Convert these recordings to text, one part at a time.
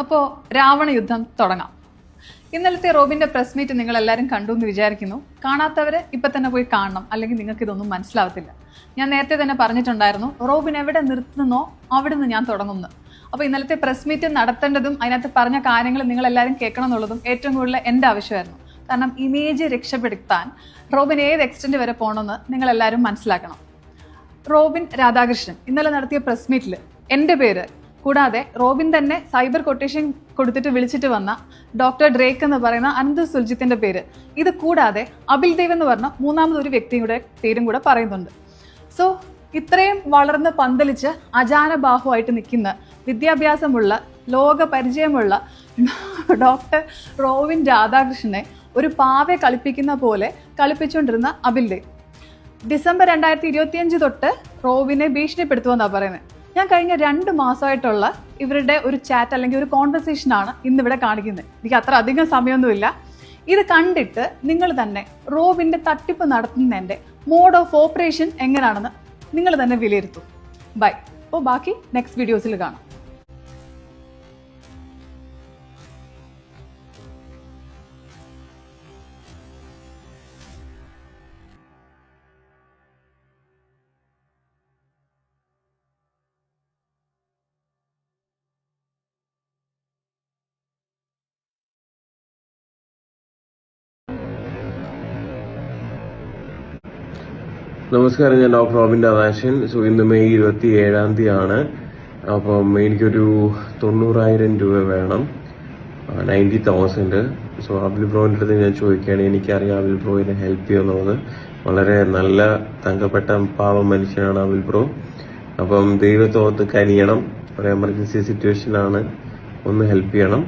അപ്പോൾ രാവണ യുദ്ധം തുടങ്ങാം. ഇന്നലത്തെ റോബിന്റെ പ്രസ് മീറ്റ് നിങ്ങൾ എല്ലാവരും കണ്ടു എന്ന് വിചാരിക്കുന്നു. കാണാത്തവര് ഇപ്പം തന്നെ പോയി കാണണം, അല്ലെങ്കിൽ നിങ്ങൾക്ക് ഇതൊന്നും മനസ്സിലാവത്തില്ല. ഞാൻ നേരത്തെ തന്നെ പറഞ്ഞിട്ടുണ്ടായിരുന്നു, റോബിൻ എവിടെ നിർത്തുന്നോ അവിടെ നിന്ന് ഞാൻ തുടങ്ങുന്നു. അപ്പോൾ ഇന്നലത്തെ പ്രസ് മീറ്റ് നടത്തേണ്ടതും അതിനകത്ത് പറഞ്ഞ കാര്യങ്ങൾ നിങ്ങളെല്ലാവരും കേൾക്കണം എന്നുള്ളതും ഏറ്റവും കൂടുതൽ എൻ്റെ ആവശ്യമായിരുന്നു. കാരണം ഇമേജ് രക്ഷപ്പെടുത്താൻ റോബിൻ ഏത് എക്സ്റ്റെൻറ്റ് വരെ പോകണമെന്ന് നിങ്ങളെല്ലാവരും മനസ്സിലാക്കണം. റോബിൻ രാധാകൃഷ്ണൻ ഇന്നലെ നടത്തിയ പ്രസ് മീറ്റിൽ എൻ്റെ പേര് കൂടാതെ റോബിൻ തന്നെ സൈബർ കൊട്ടേഷൻ കൊടുത്തിട്ട് വിളിച്ചിട്ട് വന്ന ഡോക്ടർ ഡ്രേക്ക് എന്ന് പറയുന്ന അനന്ത് സുൽജിത്തിന്റെ പേര്, ഇത് കൂടാതെ അബിൽ ദേവ് എന്ന് പറഞ്ഞ മൂന്നാമതൊരു വ്യക്തിയുടെ പേരും കൂടെ പറയുന്നുണ്ട്. സോ ഇത്രയും വളർന്ന് പന്തലിച്ച് അജാനബാഹുവായിട്ട് നിൽക്കുന്ന വിദ്യാഭ്യാസമുള്ള ലോക പരിചയമുള്ള ഡോക്ടർ റോബിൻ രാധാകൃഷ്ണനെ ഒരു പാവെ കളിപ്പിക്കുന്ന പോലെ കളിപ്പിച്ചുകൊണ്ടിരുന്ന അബിൽ ദേവ് ഡിസംബർ 2025 തൊട്ട് റോബിനെ ഭീഷണിപ്പെടുത്തുമെന്നാണ് പറയുന്നത്. ഞാൻ കഴിഞ്ഞ 2 മാസമായിട്ടുള്ള ഇവരുടെ ഒരു ചാറ്റ് അല്ലെങ്കിൽ ഒരു കോൺവെർസേഷനാണ് ഇന്നിവിടെ കാണിക്കുന്നത്. എനിക്ക് അത്ര അധികം സമയമൊന്നുമില്ല. ഇത് കണ്ടിട്ട് നിങ്ങൾ തന്നെ റോബിൻ്റെ തട്ടിപ്പ് നടത്തുന്നതിൻ്റെ മോഡ് ഓഫ് ഓപ്പറേഷൻ എങ്ങനെയാണെന്ന് നിങ്ങൾ തന്നെ വിലയിരുത്തും. ബൈ. അപ്പോൾ ബാക്കി നെക്സ്റ്റ് വീഡിയോസിൽ കാണാം. നമസ്കാരം, ഞാൻ ഡോക്ടർ റോബിൻ രാധാകൃഷ്ണൻ. സോ ഇന്ന് മെയ് 27 അപ്പം എനിക്കൊരു 90,000 രൂപ വേണം, 90,000. സോ അബിൽ ബ്രോന്റെ അടുത്ത് ഞാൻ ചോദിക്കുകയാണ്. എനിക്കറിയാം അബിൽ ബ്രോയിനെ ഹെൽപ്പ് ചെയ്യുമെന്നുള്ളത്. വളരെ നല്ല തങ്കപ്പെട്ട പാവം മനുഷ്യനാണ് അബിൽ ബ്രോ. അപ്പം ദൈവത്തോർത്ത് കനിയണം. ഒരു എമർജൻസി സിറ്റുവേഷനാണ്, ഒന്ന് ഹെൽപ്പ് ചെയ്യണം.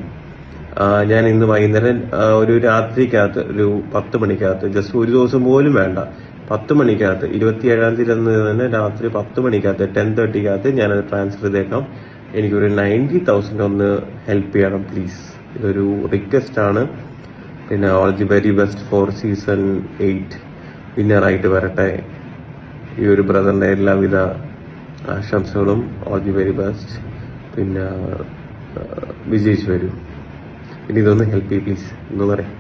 ഞാൻ ഇന്ന് വൈകുന്നേരം ഒരു രാത്രിക്കകത്ത് ഒരു 10 മണിക്കകത്ത്, ജസ്റ്റ് ഒരു ദിവസം പോലും വേണ്ട, 10 മണിക്കകത്ത് 27 തന്നെ രാത്രി 10 മണിക്കകത്ത് 10:30 ഞാനത് ട്രാൻസ്ഫർ ചെയ്തേക്കാം. എനിക്കൊരു 90,000 ഒന്ന് ഹെൽപ്പ് ചെയ്യണം പ്ലീസ്. ഇതൊരു റിക്വസ്റ്റ് ആണ്. പിന്നെ all the very best for season 8 വിന്നറായിട്ട് വരട്ടെ. ഈ ഒരു ബ്രദറിന്റെ എല്ലാവിധ ആശംസകളും. All the very best. പിന്നെ വിജയിച്ചു വരൂ. ഇനി ഇതൊന്ന് ഹെൽപ്പ് ചെയ്യ് പ്ലീസ് എന്ന് പറയാം.